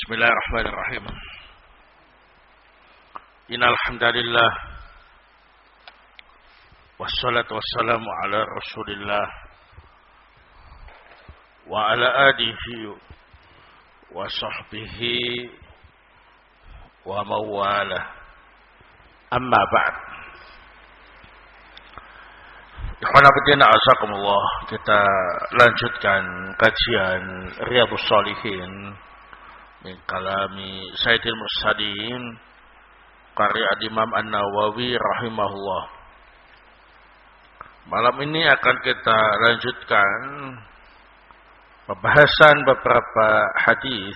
Bismillahirrahmanirrahim. Innal hamdalillah wassalatu wassalamu ala Rasulillah wa ala alihi wa sahbihi wa mawalah. Amma ba'd. Ikhwan fillah azakumullah, kita lanjutkan kajian Riyadhus Shalihin min kalami Sayyidil Mursalin karya Imam An-Nawawi rahimahullah. Malam ini akan kita lanjutkan pembahasan beberapa hadis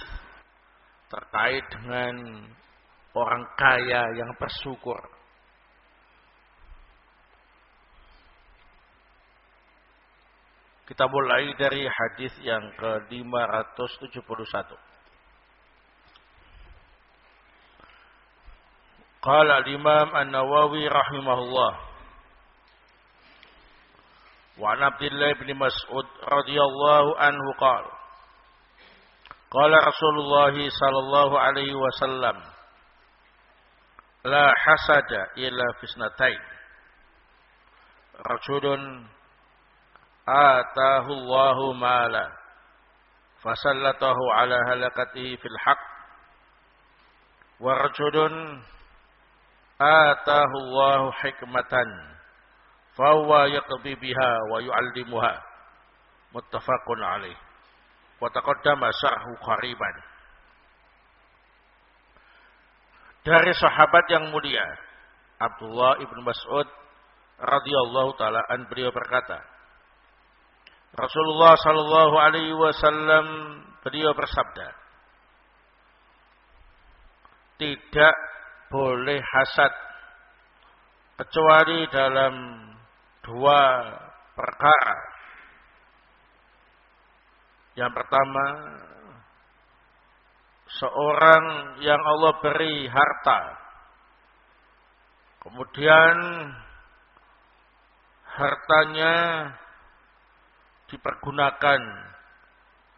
terkait dengan orang kaya yang bersyukur. Kita mulai dari hadis yang ke-571. Qala al-Imam An-Nawawi rahimahullah wa an Abdullah bin Mas'ud radhiyallahu anhu qala qala Rasulullah sallallahu alaihi wasallam la hasada illa fisnatain rajulun atahu Allahu mala fasallatahu ala halakatihi fil haqq wa rajulun atahu Allahu hikmatan fahuwa yaqdi biha wa yu'allimuha muttafaqun alaih wa taqaddama sa'hu qariban. Dari sahabat yang mulia Abdullah ibn Mas'ud radhiyallahu taala an, beliau berkata, Rasulullah sallallahu alaihi wasallam beliau bersabda, tidak boleh hasad kecuali dalam dua perkara. Yang pertama, seorang yang Allah beri harta, kemudian hartanya dipergunakan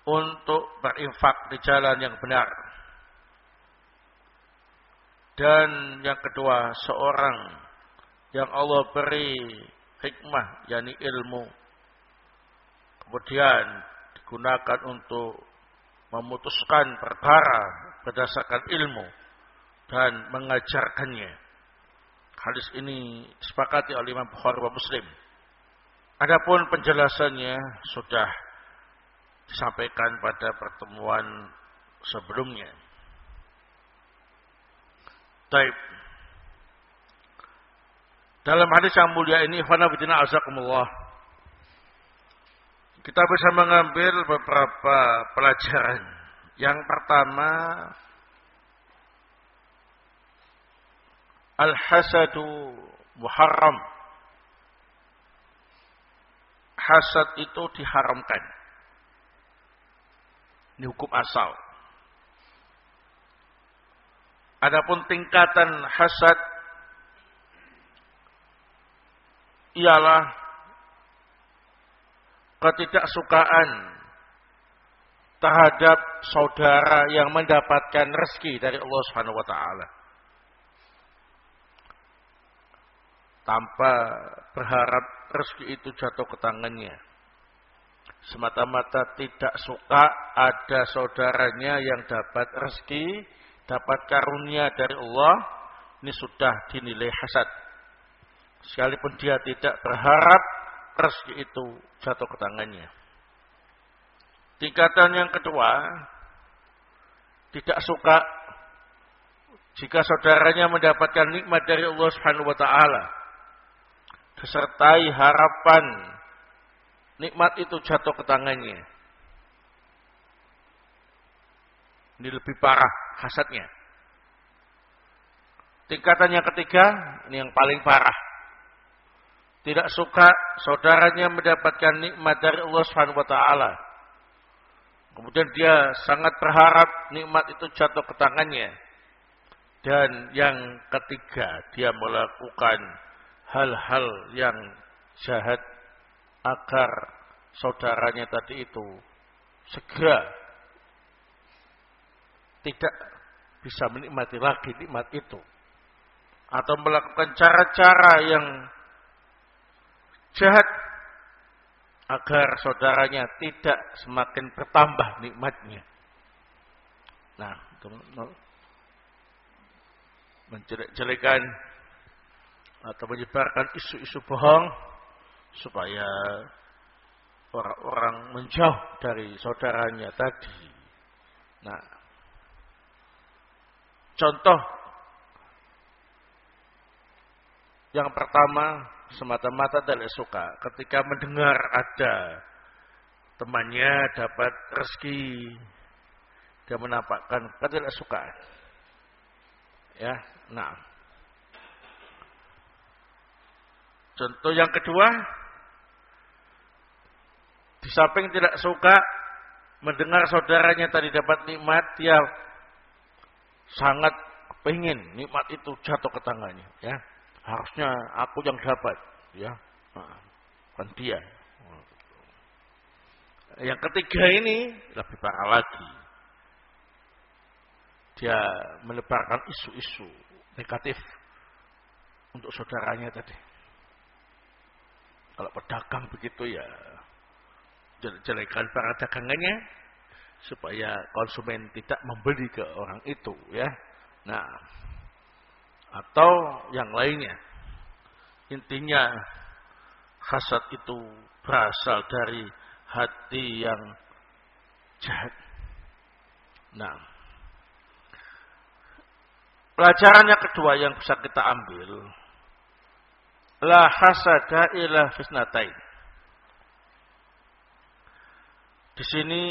untuk berinfak di jalan yang benar. Dan yang kedua, seorang yang Allah beri hikmah, yakni ilmu, kemudian digunakan untuk memutuskan perkara berdasarkan ilmu dan mengajarkannya. Hadis ini disepakati oleh Imam Bukhari dan Muslim. Adapun penjelasannya sudah disampaikan pada pertemuan sebelumnya. Taib. Dalam hadis yang mulia ini, fanabidina azakumullah, kita bisa mengambil beberapa pelajaran. Yang pertama, al-hasadu muharram. Hasad itu diharamkan. Ini hukum asal. Adapun tingkatan hasad ialah ketidaksukaan terhadap saudara yang mendapatkan rezeki dari Allah Subhanahu wa taala, tanpa berharap rezeki itu jatuh ke tangannya. Semata-mata tidak suka ada saudaranya yang dapat rezeki, dapat karunia dari Allah, ini sudah dinilai hasad. Sekalipun dia tidak berharap rezeki itu jatuh ke tangannya. Tingkatan yang kedua, tidak suka jika saudaranya mendapatkan nikmat dari Allah Subhanahu wa taala, disertai harapan nikmat itu jatuh ke tangannya. Ini lebih parah hasadnya. Tingkatan yang ketiga, ini yang paling parah. Tidak suka saudaranya mendapatkan nikmat dari Allah Subhanahu wa taala, kemudian dia sangat berharap nikmat itu jatuh ke tangannya. Dan yang ketiga, dia melakukan hal-hal yang jahat agar saudaranya tadi itu segera tidak bisa menikmati lagi nikmat itu, atau melakukan cara-cara yang jahat agar saudaranya tidak semakin bertambah nikmatnya. Nah, menjelek-jelekan atau menyebarkan isu-isu bohong supaya orang-orang menjauh dari saudaranya tadi. Nah, contoh yang pertama semata-mata tidak suka ketika mendengar ada temannya dapat rezeki, dia menampakkan tidak suka. Ya, nah. Contoh yang kedua, di samping tidak suka mendengar saudaranya tadi dapat nikmat, dia sangat pengen nikmat itu jatuh ke tangannya. Ya, harusnya aku yang dapat. Ya, nah, kan dia. Yang ketiga ini lebih parah lagi. Dia menebarkan isu-isu negatif untuk saudaranya tadi. Kalau pedagang begitu ya jelek-jelekan para dagangannya supaya konsumen tidak membeli ke orang itu, ya. Nah, atau yang lainnya. Intinya hasad itu berasal dari hati yang jahat. Nah, pelajaran yang kedua yang bisa kita ambil, la hasada illa fisnatain. Di sini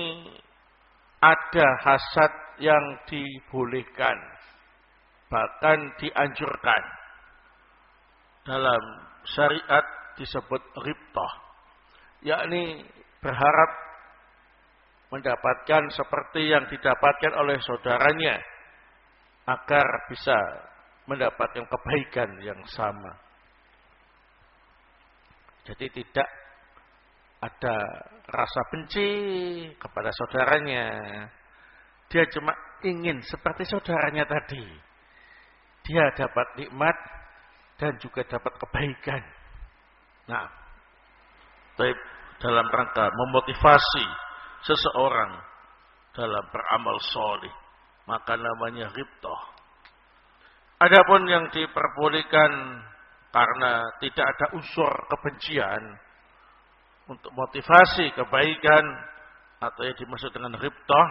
ada hasad yang dibolehkan, bahkan dianjurkan. Dalam syariat disebut ghibthah, yakni berharap mendapatkan seperti yang didapatkan oleh saudaranya agar bisa mendapatkan kebaikan yang sama. Jadi tidak ada rasa benci kepada saudaranya. Dia cuma ingin seperti saudaranya tadi. Dia dapat nikmat dan juga dapat kebaikan. Nah, dalam rangka memotivasi seseorang dalam beramal soleh, maka namanya ghibthah. Adapun yang diperbolehkan karena tidak ada unsur kebencian untuk motivasi kebaikan atau yang dimaksud dengan ghibthah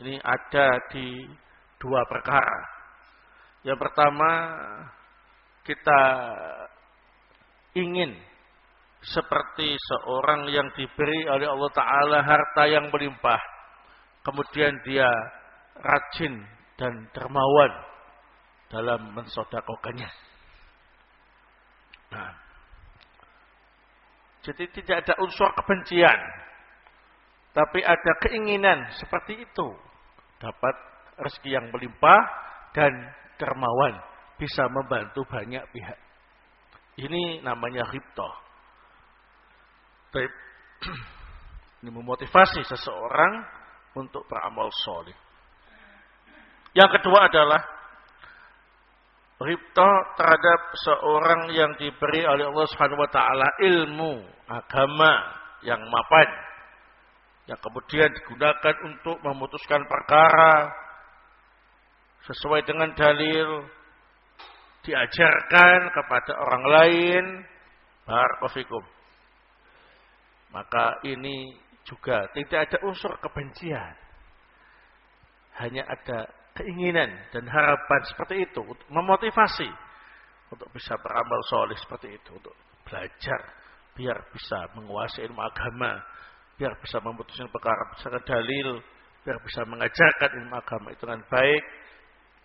ini ada di dua perkara. Yang pertama, kita ingin seperti seorang yang diberi oleh Allah Ta'ala harta yang melimpah, kemudian dia rajin dan dermawan dalam mensedekahkannya. Nah, jadi tidak ada unsur kebencian, tapi ada keinginan seperti itu, dapat rezeki yang melimpah dan dermawan, bisa membantu banyak pihak. Ini namanya ghibthah. Ini memotivasi seseorang untuk beramal soleh. Yang kedua adalah ghibthah terhadap seorang yang diberi oleh Allah Subhanahu wa taala ilmu agama yang mapan, yang kemudian digunakan untuk memutuskan perkara sesuai dengan dalil, diajarkan kepada orang lain. Barakallahu fikum. Maka ini juga tidak ada unsur kebencian. Hanya ada keinginan dan harapan seperti itu untuk memotivasi untuk bisa beramal soleh seperti itu, untuk belajar biar bisa menguasai ilmu agama, biar bisa memutuskan perkara berdasarkan dalil, biar bisa mengajarkan ilmu agama itu dengan baik,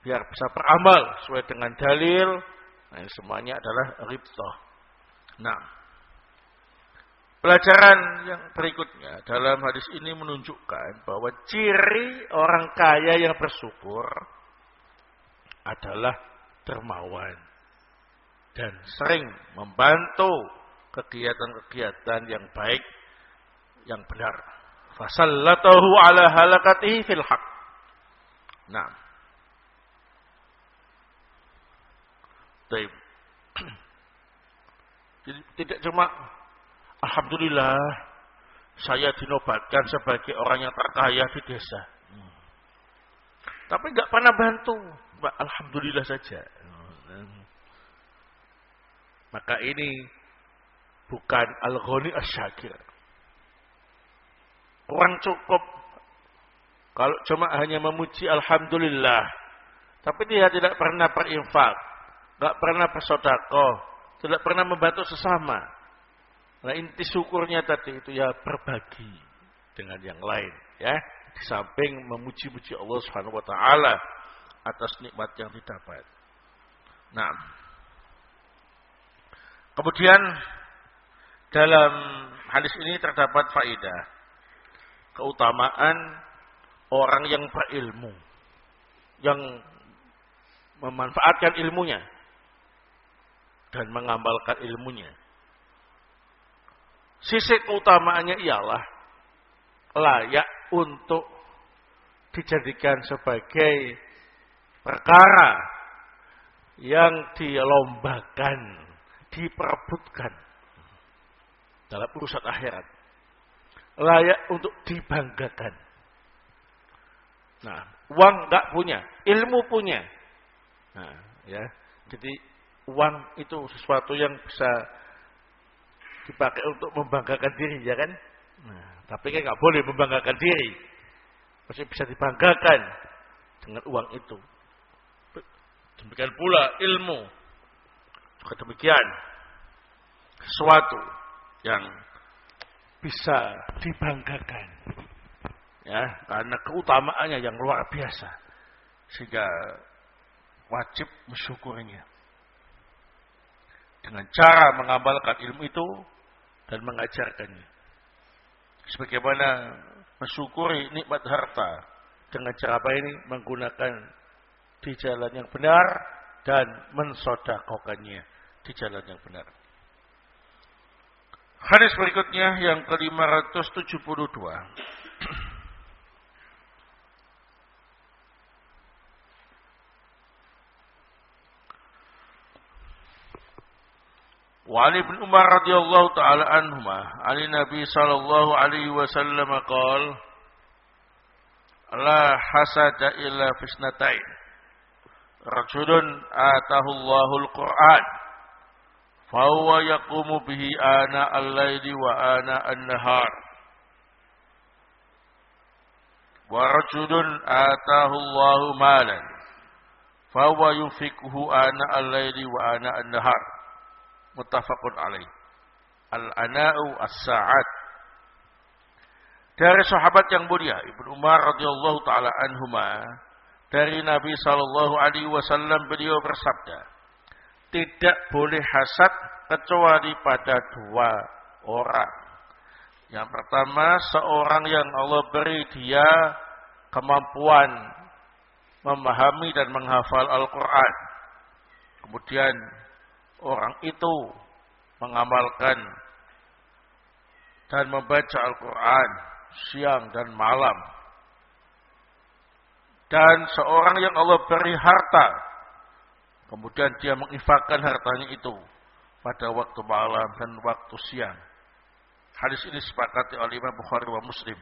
biar bisa beramal sesuai dengan dalil. Nah, ini semuanya adalah ghibthah. Nah, pelajaran yang berikutnya dalam hadis ini menunjukkan bahwa ciri orang kaya yang bersyukur adalah dermawan dan sering membantu kegiatan-kegiatan yang baik, yang benar. Fasallatahu ala halakatihi fil haq. Nah, baik. Jadi tidak cuma alhamdulillah saya dinobatkan sebagai orang yang terkaya di desa. Tapi enggak pernah bantu. Alhamdulillah saja. Maka ini bukan al-ghani asy-syakir. Kurang cukup kalau cuma hanya memuji alhamdulillah, tapi dia tidak pernah berinfak, enggak pernah bersedekah, tidak pernah membantu sesama. Nah, inti syukurnya tadi itu ya berbagi dengan yang lain, ya. Di samping memuji-muji Allah Subhanahu wa taala atas nikmat yang didapat. Nah, kemudian dalam hadis ini terdapat faedah keutamaan orang yang berilmu, yang memanfaatkan ilmunya dan mengamalkan ilmunya. Sisi keutamaannya ialah layak untuk dijadikan sebagai perkara yang dilombakan, diperebutkan dalam urusan akhirat. Layak untuk dibanggakan. Nah, uang enggak punya, ilmu punya. Nah, ya. Jadi uang itu sesuatu yang bisa dipakai untuk membanggakan diri, ya kan? Nah, tapi kan enggak boleh membanggakan diri. Masih bisa dibanggakan dengan uang itu. Demikian pula ilmu. Juga demikian. Sesuatu yang bisa dibanggakan. Ya, karena keutamaannya yang luar biasa. Sehingga wajib mensyukurinya. Dengan cara mengamalkan ilmu itu dan mengajarkannya. Sebagaimana mensyukuri nikmat harta dengan cara apa ini? Menggunakan di jalan yang benar dan mensedekahkannya di jalan yang benar. Hadis berikutnya yang ke-572. Wa Ali bin Umar radhiyallahu taala anhuma, ali Nabi sallallahu alaihi wasallam qala: La hasada illa fisnatain. Rajulun atahu Allahul Qur'an fa huwa yaqumu bihi ana al-laili wa ana an-nahar. Wa rajulun atahu Allahu malan fa huwa yunfiquhu ana al-laili wa ana an-nahar. Muttafaqun alaih. Al-ana'u as-sa'at. Dari sahabat yang mulia Ibnu Umar radhiyallahu taala anhuma, dari Nabi sallallahu alaihi wasallam beliau bersabda, tidak boleh hasad kecuali pada dua orang. Yang pertama, seorang yang Allah beri dia kemampuan memahami dan menghafal Al-Quran. Kemudian orang itu mengamalkan dan membaca Al-Quran siang dan malam. Dan seorang yang Allah beri harta, kemudian dia menginfakkan hartanya itu pada waktu malam dan waktu siang. Hadis ini disepakati oleh Imam Bukhari wa Muslim.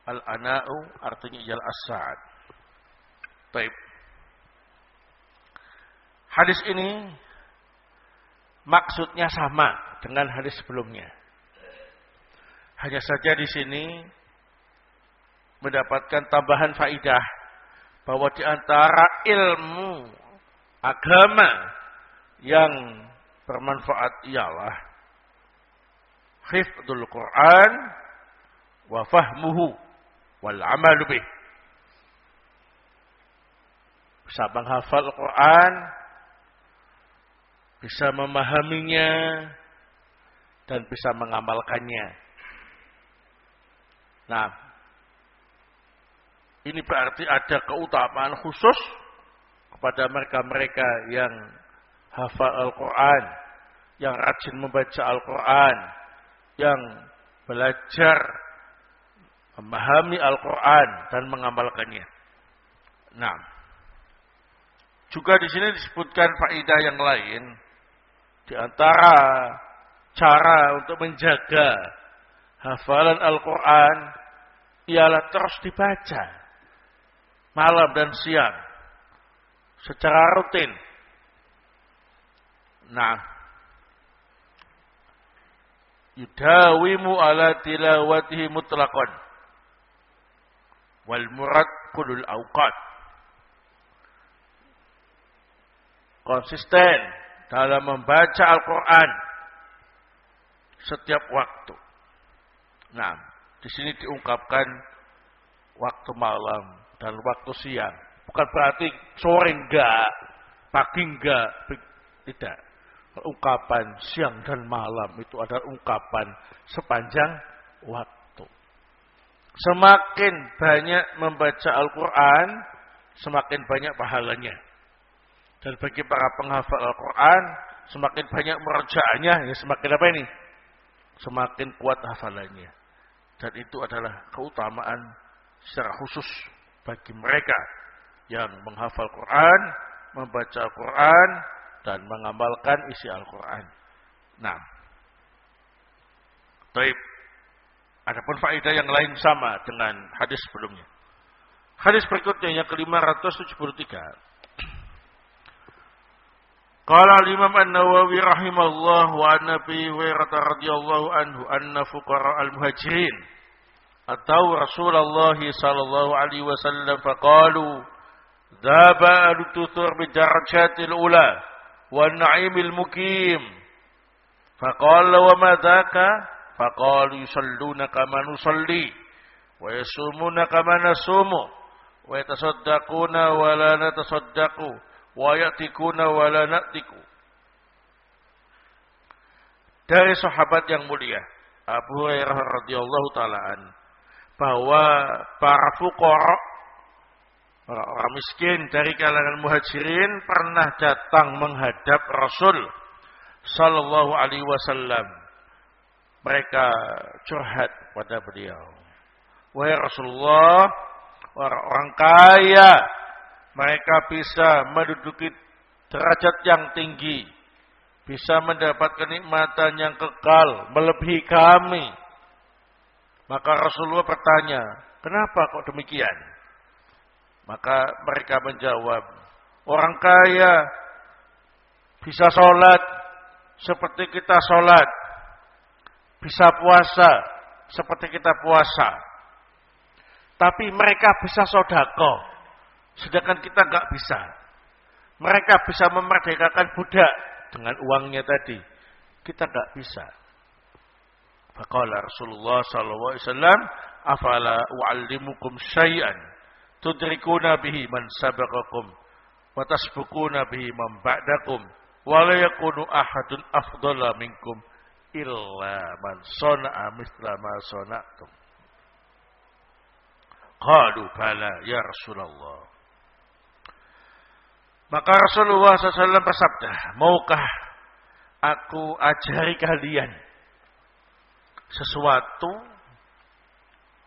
Al-ana'u artinya ialah as-sa'ad. Baik. Hadis ini maksudnya sama dengan hadis sebelumnya. Hanya saja di sini mendapatkan tambahan faidah bahwa di antara ilmu agama yang bermanfaat ialah hifdzul Quran wa fahmuhu wal amalu bih. Bisa menghafal Quran, bisa memahaminya, dan bisa mengamalkannya. Nah, ini berarti ada keutamaan khusus kepada mereka-mereka yang hafal Al-Quran, yang rajin membaca Al-Quran, yang belajar memahami Al-Quran dan mengamalkannya. Nah, juga di sini disebutkan faedah yang lain. Di antara cara untuk menjaga hafalan Al-Quran ialah terus dibaca malam dan siang secara rutin. Nah, yudawimu ala tilawatihi mutlaqan wal murad kulul awqat. Konsisten dalam membaca Al-Quran setiap waktu. Nah, di sini diungkapkan waktu malam dan waktu siang. Bukan berarti sore enggak, pagi enggak, tidak. Ungkapan siang dan malam itu adalah ungkapan sepanjang waktu. Semakin banyak membaca Al-Quran, semakin banyak pahalanya. Dan bagi para penghafal Al-Quran, semakin banyak merojaannya, ya semakin apa ini? Semakin kuat hafalannya. Dan itu adalah keutamaan secara khusus bagi mereka yang menghafal Quran, membaca Al-Quran, dan mengamalkan isi Al-Quran. Nah, taib. Adapun faedah yang lain sama dengan hadis sebelumnya. Hadis berikutnya yang ke-573. Qala al-Imam An-Nawawi rahimahullah wa an Abi Hurairah radhiyallahu anhu anna fuqara al-muhajirin atau Rasulullah sallallahu alaihi wasallam faqalu dhaba al-tuthur bi darajatil ula wa an-na'imil mukim faqala wa ma dhaka faqalu yusalluna kama nusalli wa yasumuna kama nasumu wa yatasaddaquna wa la natasaddaqu wa ya'tikuna wa la na'tiku. Dari sahabat yang mulia Abu Hurairah radhiyallahu taalaan bahwa para fuqara, orang miskin dari kalangan muhajirin pernah datang menghadap Rasul sallallahu alaihi wasallam. Mereka curhat pada beliau, wahai Rasulullah, orang kaya mereka bisa menduduki derajat yang tinggi, bisa mendapat kenikmatan yang kekal, melebihi kami. Maka Rasulullah bertanya, kenapa kok demikian? Maka mereka menjawab, orang kaya bisa sholat seperti kita sholat, bisa puasa seperti kita puasa, tapi mereka bisa sedekah. Sedangkan kita enggak bisa. Mereka bisa memerdekakan budak dengan uangnya tadi. Kita enggak bisa. Faqala Rasulullah sallallahu alaihi wasallam, "Afala u'allimukum syai'an tudrikuna bihi man sabaqakum wa tasbukuna bihi man ba'dakum wa la yakunu ahadun afdala minkum illa man sana'a mithla ma sana'tum." Qalu bala ya Rasulullah. Maka Rasulullah SAW bersabda, maukah aku ajari kalian sesuatu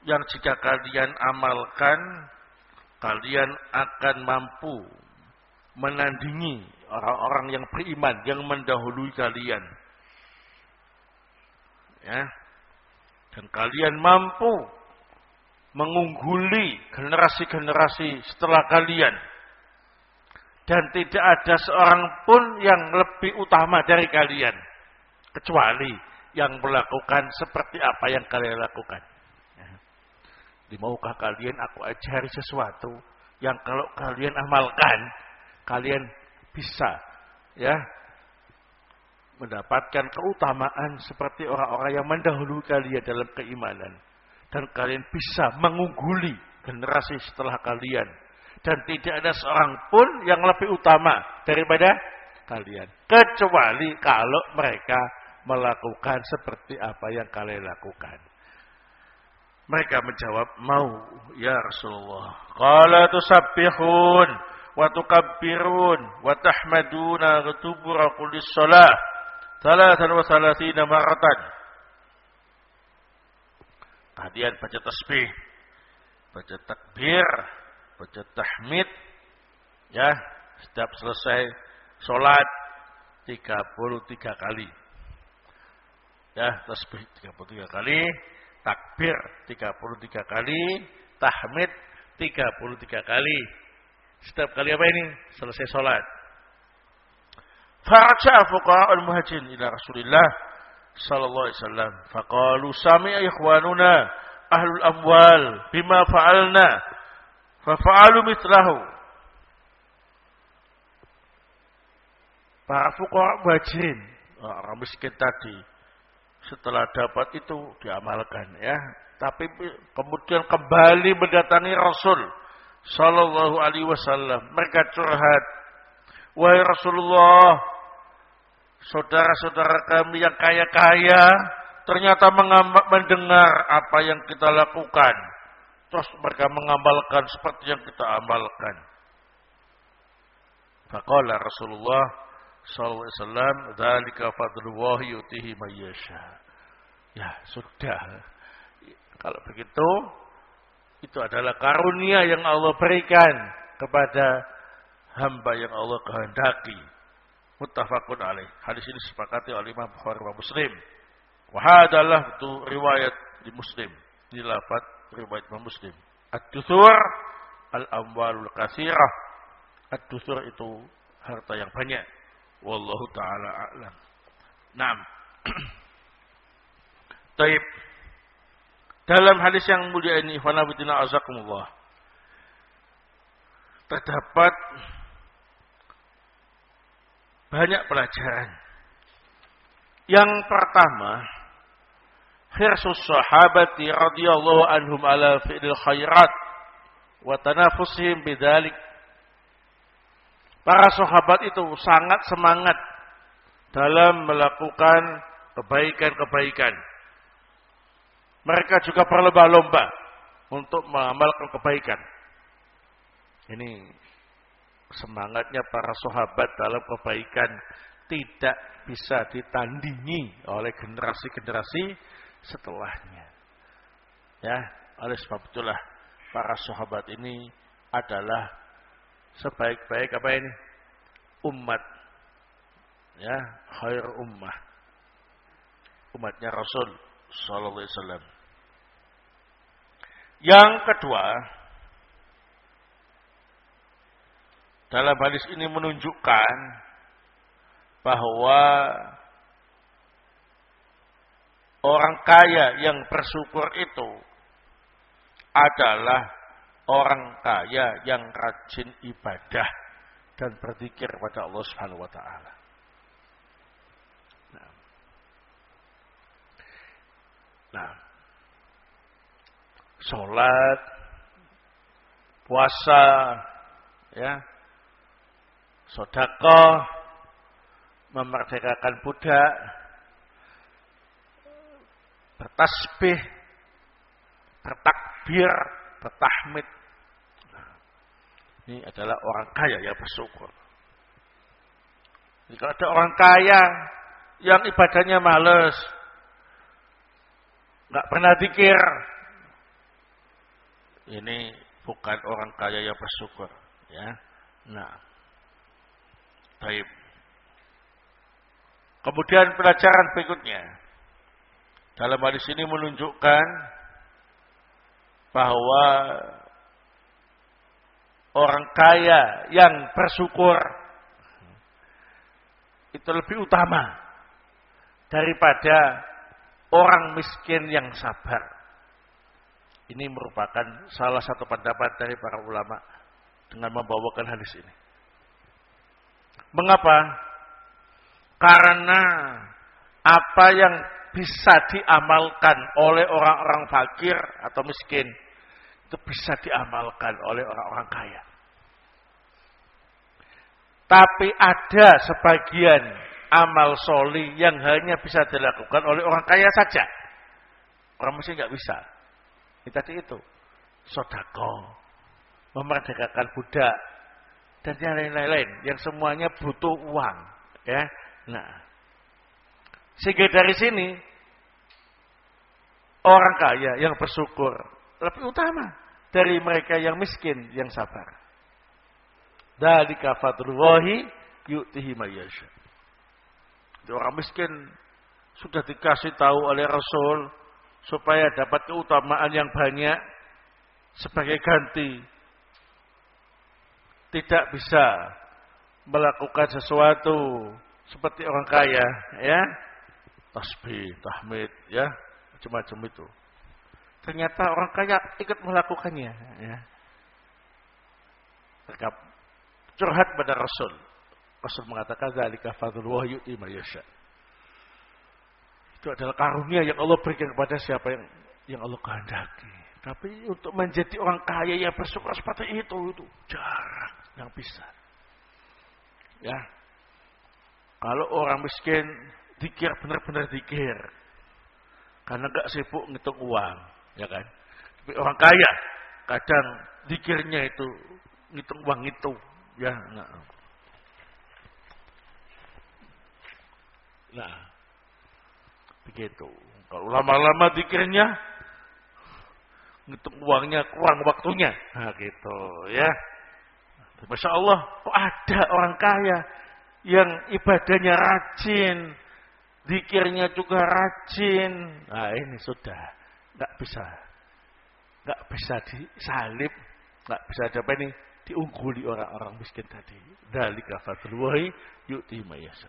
yang jika kalian amalkan, kalian akan mampu menandingi orang-orang yang beriman, yang mendahului kalian. Ya. Dan kalian mampu mengungguli generasi-generasi setelah kalian. Dan tidak ada seorang pun yang lebih utama dari kalian. Kecuali yang melakukan seperti apa yang kalian lakukan. Maukah kalian aku ajari sesuatu yang kalau kalian amalkan, kalian bisa ya mendapatkan keutamaan seperti orang-orang yang mendahului kalian dalam keimanan. Dan kalian bisa mengungguli generasi setelah kalian. Dan tidak ada seorang pun yang lebih utama daripada kalian. Kecuali kalau mereka melakukan seperti apa yang kalian lakukan. Mereka menjawab, mau ya Rasulullah. Qala tusabbihun wa tukabbirun wa tahmaduna ghutubura kullis salah 33 maratan. Kalian baca tasbih, baca takbir, baca tahmid, Ya, setiap selesai sholat 33 kali. Ya, tasbih 33 kali, takbir 33 kali, tahmid 33 kali. Setiap kali apa ini? Selesai sholat. Faraja fuqaha'ul muhajirin ila Rasulillah sallallahu alaihi wasallam. Faqalu sami'a ikhwanuna ahlul amwal bima fa'alna. Fafa'alu mithlahu. Para fuqaha' muhajirin, orang miskin tadi, setelah dapat itu diamalkan ya. Tapi kemudian kembali mendatangi Rasul sallallahu alaihi wasallam. Mereka curhat, wahai Rasulullah, saudara-saudara kami yang kaya-kaya ternyata mendengar apa yang kita lakukan. Terus mereka mengamalkan seperti yang kita amalkan. Faqala Rasulullah sallallahu alaihi wasallam, dzalika fadlullahi yutihi may yasha. Ya, sudah. Kalau begitu, itu adalah karunia yang Allah berikan kepada hamba yang Allah kehendaki. Muttafaqun alaih. Hadis ini disepakati oleh Imam Bukhari dan Muslim. Wa hadalah itu riwayat di Muslim. Ini lafaz riwayat Imam Muslim. Ad-duthur al-amwalul katsirah. Ad-duthur itu harta yang banyak. Wallahu taala a'lam. Naam. Taib. Dalam hadis yang mulia ini, fanabidina azakumullah, terdapat banyak pelajaran. Yang pertama, hirsus sahabati radhiyallahu anhum ala fi'lil khairat wa tanafusihim bidzalik. Para sahabat itu sangat semangat dalam melakukan kebaikan-kebaikan. Mereka juga berlomba-lomba untuk mengamalkan kebaikan. Ini semangatnya para sahabat dalam kebaikan tidak bisa ditandingi oleh generasi-generasi setelahnya. Ya, oleh sebab itulah para sahabat ini adalah sebaik-baik apa ini? Umat. Ya, khair ummah. Umatnya Rasul sallallahu alaihi wasallam. Yang kedua, dalam hadis ini menunjukkan bahwa orang kaya yang bersyukur itu adalah orang kaya yang rajin ibadah dan berzikir kepada Allah Subhanahu wa taala. Nah, salat, puasa, ya, sedekah, memerdekakan budak, bertasbih, bertakbir, bertahmid. Nah, ini adalah orang kaya yang bersyukur. Jika ada orang kaya yang ibadahnya malas, nggak pernah zikir, ini bukan orang kaya yang bersyukur, ya. Nah, baik. Kemudian pelajaran berikutnya dalam hadis ini menunjukkan bahwa orang kaya yang bersyukur itu lebih utama daripada orang miskin yang sabar. Ini merupakan salah satu pendapat dari para ulama dengan membawakan hadis ini. Mengapa? Karena apa yang bisa diamalkan oleh orang-orang fakir atau miskin itu bisa diamalkan oleh orang-orang kaya. Tapi ada sebagian amal soli yang hanya bisa dilakukan oleh orang kaya saja. Orang miskin nggak bisa. Ini tadi itu, sedekah, memerdekakan budak, dan yang lain-lain yang semuanya butuh uang, ya. Nah, sehingga dari sini orang kaya yang bersyukur lebih utama dari mereka yang miskin yang sabar. Dzalika fadlullahi yu'tihi may yasha. Orang miskin sudah dikasih tahu oleh Rasul supaya dapat keutamaan yang banyak sebagai ganti. Tidak bisa melakukan sesuatu seperti orang kaya, ya. Tasbih, tahmid, ya, macam-macam itu. Ternyata orang kaya ikut melakukannya, ya. Mereka curhat pada Rasul. Rasul mengatakan dzalika fadlullah yu'ti may yasha. Itu adalah karunia yang Allah berikan kepada siapa yang Allah kehendaki. Tapi untuk menjadi orang kaya yang bersyukur seperti itu jarang yang bisa. Ya. Kalau orang miskin dikir benar-benar dikir. Karena enggak sibuk ngitung uang, ya kan? Tapi orang kaya kadang dikirnya itu ngitung uang itu, ya. Nah, begitu. Kalau lama-lama dikirnya ngitung uangnya kurang waktunya. Nah, gitu, ya. Masya Allah, kok ada orang kaya yang ibadahnya rajin, zikirnya juga rajin. Nah, ini sudah nggak bisa disalib, nggak bisa diungguli orang-orang miskin tadi. Dzalika fadlullahi yu'ti may yasha.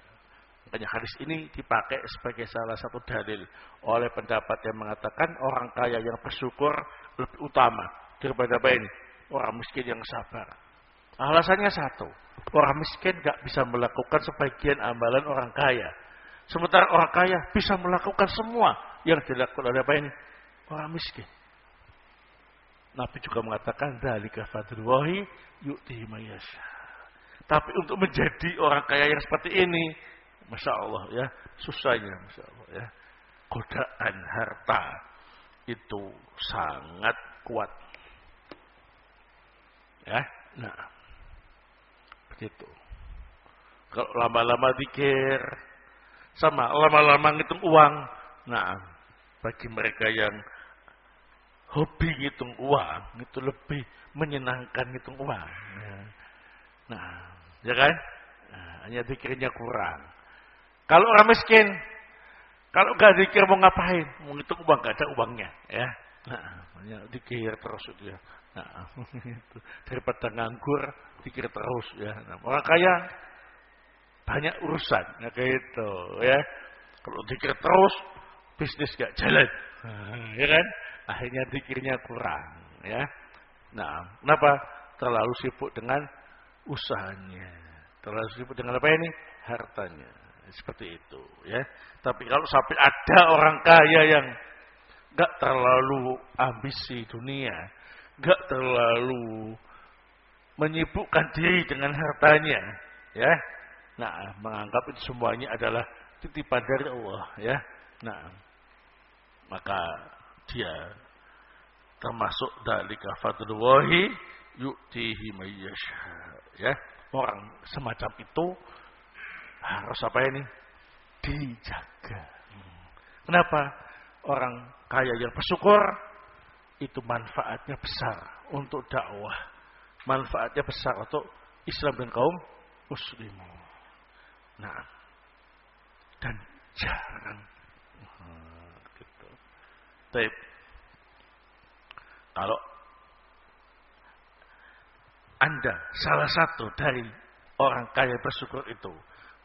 Makanya hadis ini dipakai sebagai salah satu dalil oleh pendapat yang mengatakan orang kaya yang bersyukur lebih utama daripada orang miskin yang sabar. Alasannya satu, orang miskin gak bisa melakukan sebagian amalan orang kaya. Sementara orang kaya bisa melakukan semua yang dilakukan oleh orang miskin. Nabi juga mengatakan dzalika fadlullahi yu'tihi may yasha. Tapi untuk menjadi orang kaya yang seperti ini, Masya Allah, ya, susahnya, Masya Allah, ya. Godaan harta itu sangat kuat, ya. Nah, begitu. Kalau lama-lama zikir, sama lama-lama ngitung uang. Nah, bagi mereka yang hobi ngitung uang, itu lebih menyenangkan ngitung uang. Nah, ya kan? Nah, hanya zikirnya kurang. Kalau orang miskin, kalau gak zikir mau ngapain? Mau ngitung uang, gak ada uangnya, ya. Nah, hanya zikir terus itu, ya. Nah, daripada nganggur, zikir terus, ya. Nah, orang kaya banyak urusan, ya gitu, ya. Kalau zikir terus, bisnis gak jalan, ya kan? Akhirnya zikirnya kurang, ya. Nah, kenapa? Terlalu sibuk dengan usahanya, terlalu sibuk dengan apa ini? Hartanya. Seperti itu, ya. Tapi kalau sampai ada orang kaya yang gak terlalu ambisi dunia, gak terlalu menyibukkan diri dengan hartanya, ya. Nah, menganggap itu semuanya adalah titipan dari Allah, ya. Nah, maka dia termasuk dzalika fadlullahi yu'tihi may yasha, ya. Orang semacam itu harus apa ini? Dijaga. Kenapa? Orang kaya yang bersyukur itu manfaatnya besar untuk dakwah. Manfaatnya besar untuk Islam dan kaum muslimin. Nah, dan jarang gitu. Tapi kalau Anda salah satu dari orang kaya bersyukur itu,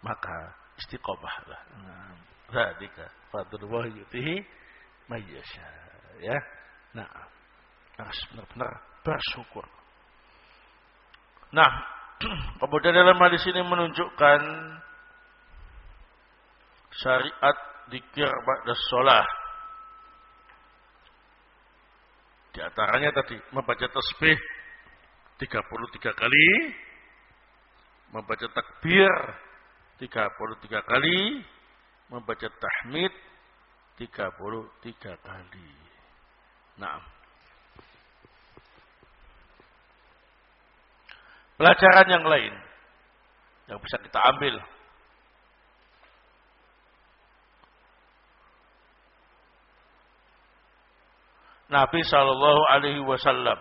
maka istiqomahlah. Dzalika fadlullahi yu'tihi may yasha, ya. Nah, harus benar-benar bersyukur. Nah, kemudian dalam hadis ini menunjukkan syariat zikir ba'da shalah. Di antaranya tadi membaca tasbih 33 kali, membaca takbir 33 kali, membaca tahmid 33 kali. Nah, pelajaran yang lain yang bisa kita ambil. Nabi sallallahu alaihi wasallam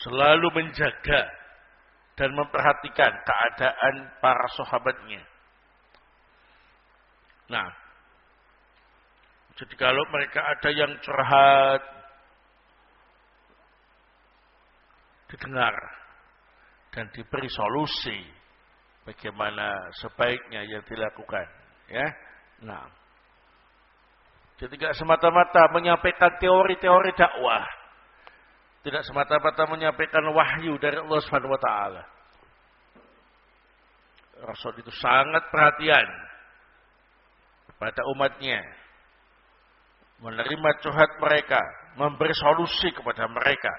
selalu menjaga dan memperhatikan keadaan para sahabatnya. Nah, jadi kalau mereka ada yang curhat, didengar dan diberi solusi bagaimana sebaiknya yang dilakukan, ya. Nah, jadi tidak semata-mata menyampaikan teori-teori dakwah, tidak semata-mata menyampaikan wahyu dari Allah Subhanahu wa taala. Rasul itu sangat perhatian kepada umatnya, menerima curhat mereka, memberi solusi kepada mereka.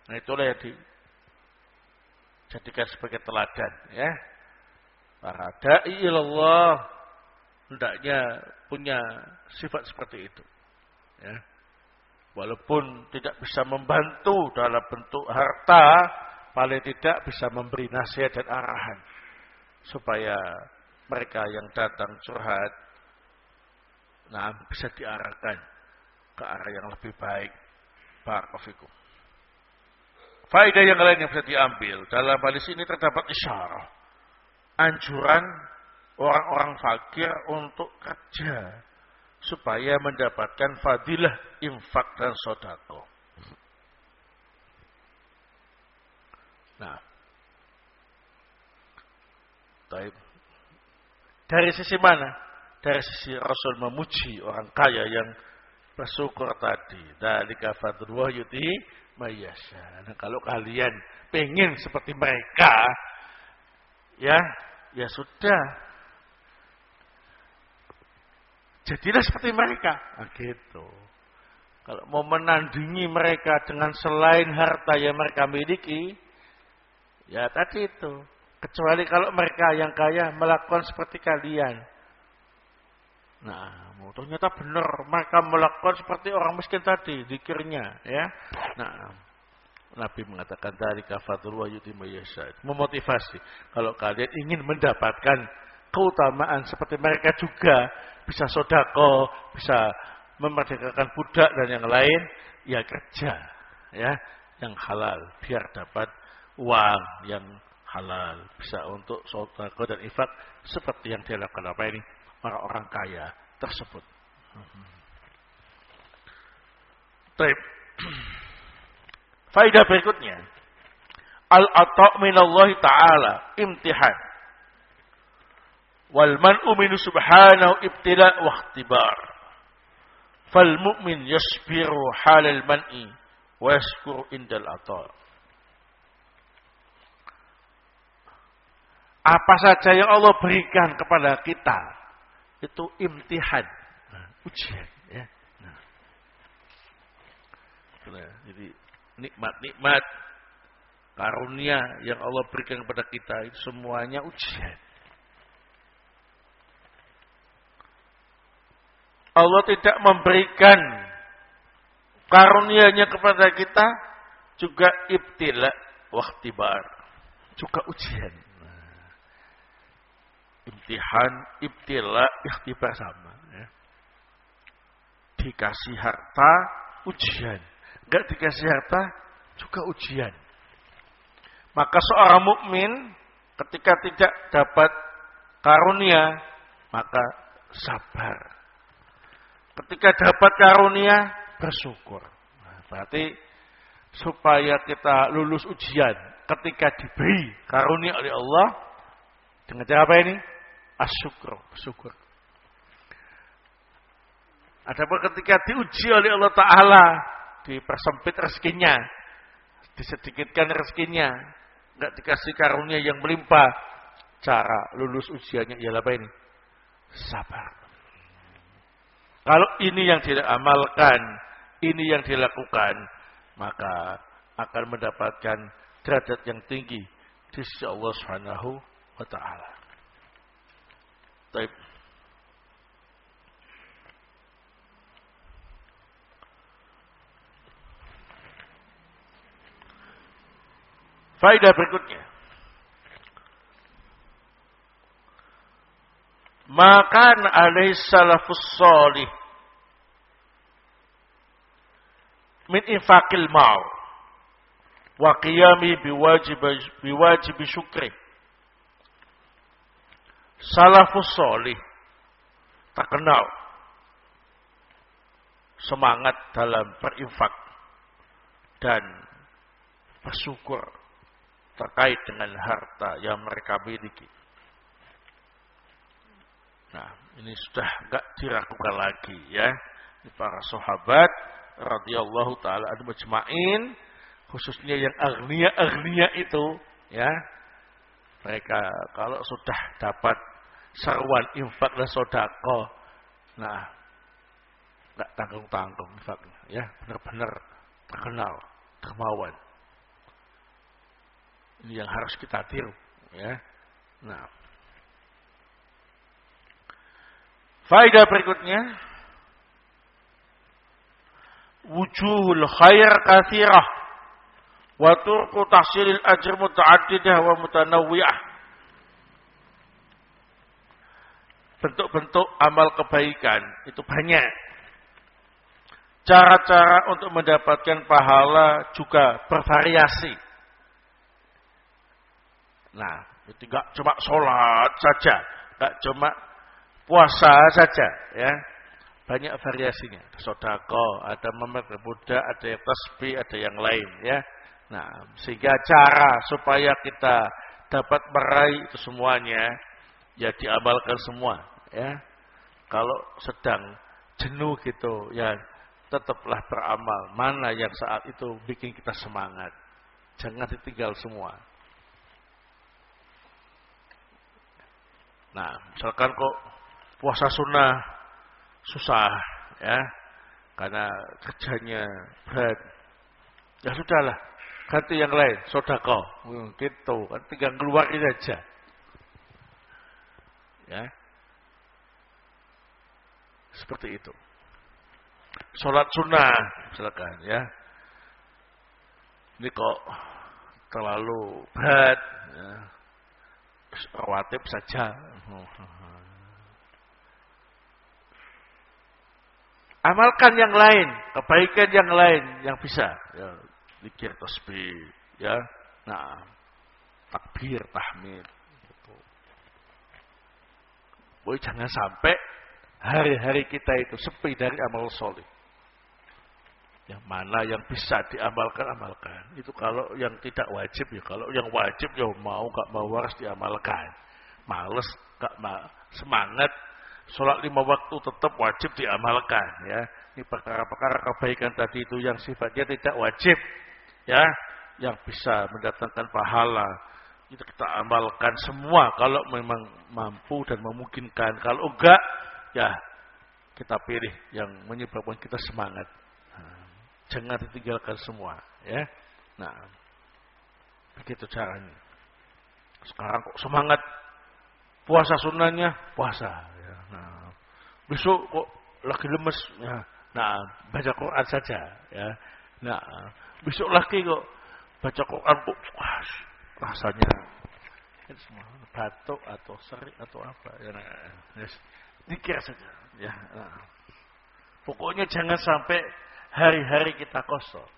Nah, itulah yang dijadikan sebagai teladan, ya. Para da'i ilallah hendaknya punya sifat seperti itu, ya. Walaupun tidak bisa membantu dalam bentuk harta, paling tidak bisa memberi nasihat dan arahan supaya mereka yang datang curhat, nah, bisa diarahkan ke arah yang lebih baik. Barakallahu fikum. Faedah yang lain yang bisa diambil dalam hadis ini terdapat isyarah anjuran orang-orang fakir untuk kerja supaya mendapatkan fadilah infak dan sedekah. Nah, dari sisi mana? Dari sisi Rasul memuji orang kaya yang bersyukur tadi. Dzalika fadlullah yuti mayyasha. Nah, kalau kalian pengen seperti mereka, ya sudah. Jadilah seperti mereka. Nah, gitu. Kalau mau menandingi mereka dengan selain harta yang mereka miliki, ya tadi itu. Kecuali kalau mereka yang kaya melakukan seperti kalian. Nah, ternyata benar mereka melakukan seperti orang miskin tadi, zikirnya, ya. Nah, Nabi mengatakan dari kafatul wa yutimma yasha. Memotivasi. Kalau kalian ingin mendapatkan keutamaan seperti mereka juga, bisa sedekah, bisa memerdekakan budak dan yang lain, ya kerja, ya, yang halal biar dapat uang yang halal, bisa untuk sedekah dan infak seperti yang dilakukan orang-orang kaya tersebut. Baik. Faedah berikutnya, al-ata' minallahi ta'ala imtihan wal man'u minhu subhanahu ibtila' wa ikhtibar. Fal mu'min yasbiru halal man'i wa yashkuru indal ata'. Apa saja yang Allah berikan kepada kita itu imtihan, ujian, ya. Nah, jadi nikmat-nikmat karunia yang Allah berikan kepada kita itu semuanya ujian. Allah tidak memberikan karunia-Nya kepada kita juga ibtila wa ikhtibar, juga ujian. Imtihan, ibtila, ikhtibar sama, ya. Dikasih harta, ujian. Enggak dikasih harta, juga ujian. Maka seorang mukmin ketika tidak dapat karunia, maka sabar. Ketika dapat karunia, bersyukur. Nah, berarti supaya kita lulus ujian, ketika diberi karunia oleh Allah, dengan cara apa ini? Asyukur, bersyukur. Adapun ketika diuji oleh Allah Ta'ala, dipersempit rezekinya, disedikitkan rezekinya, enggak dikasih karunia yang melimpah, cara lulus ujiannya ialah apa ini? Sabar. Kalau ini yang diamalkan, ini yang dilakukan, maka akan mendapatkan derajat yang tinggi di sisi Allah Subhanahu wa ta'ala. Baik. Faedah berikutnya. Maka alaihi salafus salih min infaqil ma'u wa qiyami biwajib syukri. Salafus sholih terkenal semangat dalam berinfak dan bersyukur terkait dengan harta yang mereka miliki. Nah, ini sudah enggak diragukan lagi ya. Para sahabat radhiyallahu taala anhum ajma'in, khususnya yang agniya itu ya. Mereka kalau sudah dapat seruan infak dan sedekah, nah enggak tanggung-tanggung infaknya ya, benar-benar terkenal, dermawan. Ini yang harus kita tiru ya. Nah, faedah berikutnya, wujuhul khair katsirah wa turku tahsilil ajr muta'addidah wa mutanawwi'ah. Bentuk-bentuk amal kebaikan itu banyak. Cara-cara untuk mendapatkan pahala juga bervariasi. Nah, itu enggak cuma sholat saja, enggak cuma puasa saja ya. Banyak variasinya. Ada sedekah, ada memelihara budak, ada yang tasbih, ada yang lain ya. Nah, sehingga cara supaya kita dapat meraih itu semuanya ya diamalkan semua ya. Kalau sedang jenuh gitu ya tetaplah beramal. Mana yang saat itu bikin kita semangat. Jangan ditinggal semua. Nah, misalkan kok puasa sunnah susah ya, karena kerjanya berat. Ya sudahlah, ganti yang lain, sedekah. Gitu, kan tinggal keluarin aja. Ya. Seperti itu. Salat sunnah misalkan ya. Ini kok terlalu berat ya. Rawatib saja. Amalkan yang lain, kebaikan yang lain yang bisa. Ya, zikir tasbih, ya. Nah, takbir, tahmid. Gitu. Boy, jangan sampai hari-hari kita itu sepi dari amal soleh. Yang mana yang bisa diamalkan, amalkan. Itu kalau yang tidak wajib ya. Kalau yang wajib ya mau gak mau harus diamalkan. Males gak semangat. Sholat 5 waktu tetap wajib diamalkan ya. Ini perkara-perkara kebaikan tadi itu yang sifatnya tidak wajib ya, yang bisa mendatangkan pahala. Itu kita amalkan semua kalau memang mampu dan memungkinkan. Kalau enggak ya kita pilih yang menyebabkan kita semangat. Jangan ditinggalkan semua ya. Nah, begitu caranya. Sekarang kok semangat puasa sunnahnya, puasa ya. Nah, besok kok lagi lemes ya. Nah, baca Quran saja ya. Nah, besok lagi kok baca Quran kok rasanya ini semua batuk atau serik atau apa ya. Nah, zikir saja ya. Nah, pokoknya jangan sampai hari-hari kita kosong.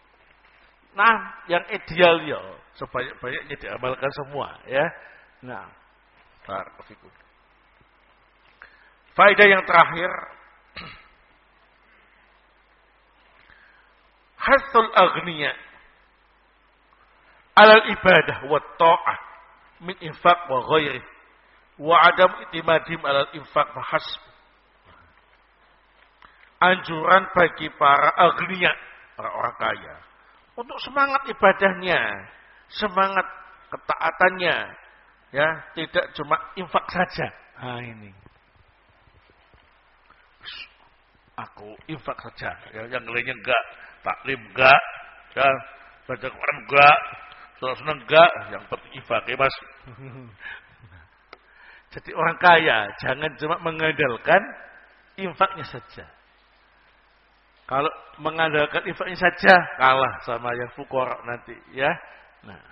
Nah, yang ideal ya sebanyak-banyaknya diamalkan semua ya. Nah, barakallahu. Faedah yang terakhir, hasul aghniya alal ibadah wa ta'ah min infaq wa ghairi wa adam itimadim alal infaq fa hasb. Anjuran bagi para agniya, orang kaya, untuk semangat ibadahnya, semangat ketaatannya, ya, tidak cuma infak saja. Nah ini, aku infak saja, ya, yang lainnya enggak, taklim enggak, ya, baca Quran enggak, sholat sunnah enggak, yang penting infak, ya mas. Jadi orang kaya jangan cuma mengandalkan infaknya saja. Kalau mengandalkan infaknya saja kalah sama yang fuqara nanti ya. Nah,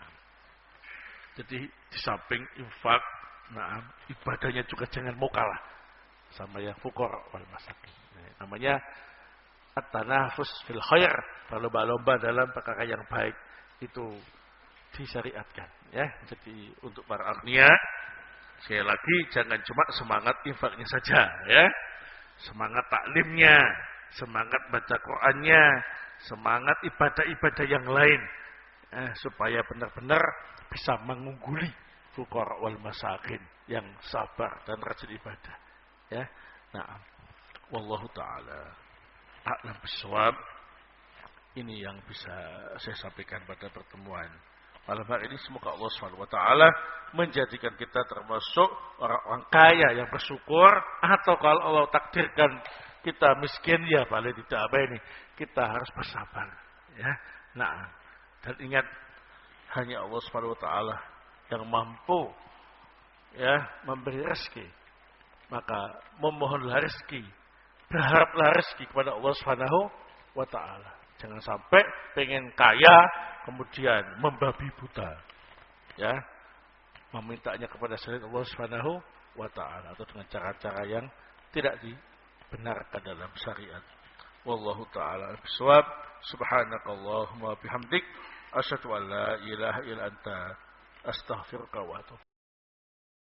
jadi di samping infak, nah ibadahnya juga jangan mau kalah sama yang fuqara wal masakin. Nah, namanya at-tanafus fil khair, berlomba-lomba dalam perkara yang baik. itu disyariatkan ya. Jadi untuk para agnia sekali lagi jangan cuma semangat infaknya saja ya. Semangat taklimnya, semangat baca Qur'annya, semangat ibadah-ibadah yang lain supaya benar-benar bisa mengungguli fuqara wal masakin yang sabar dan rajin ibadah ya. Nah, wallahu taala a'lam bissawab. Ini yang bisa saya sampaikan pada pertemuan malam hari ini. Semoga Allah SWT menjadikan kita termasuk orang-orang kaya yang bersyukur, atau kalau Allah takdirkan kita miskin, ya paling tidak apa ini, kita harus bersabar ya. Nah, dan ingat hanya Allah SWT yang mampu ya memberi rezeki. Maka memohonlah rezeki, berharaplah rezeki kepada Allah SWT. Jangan sampai pengen kaya kemudian membabi buta ya, memintanya kepada selain Allah SWT atau dengan cara-cara yang tidak dibenarkan dalam syariat. Wallahu taala bissawab. Subhanakallahumma bihamdik asyhadu an la ilaha illa anta astaghfiruka wa atubu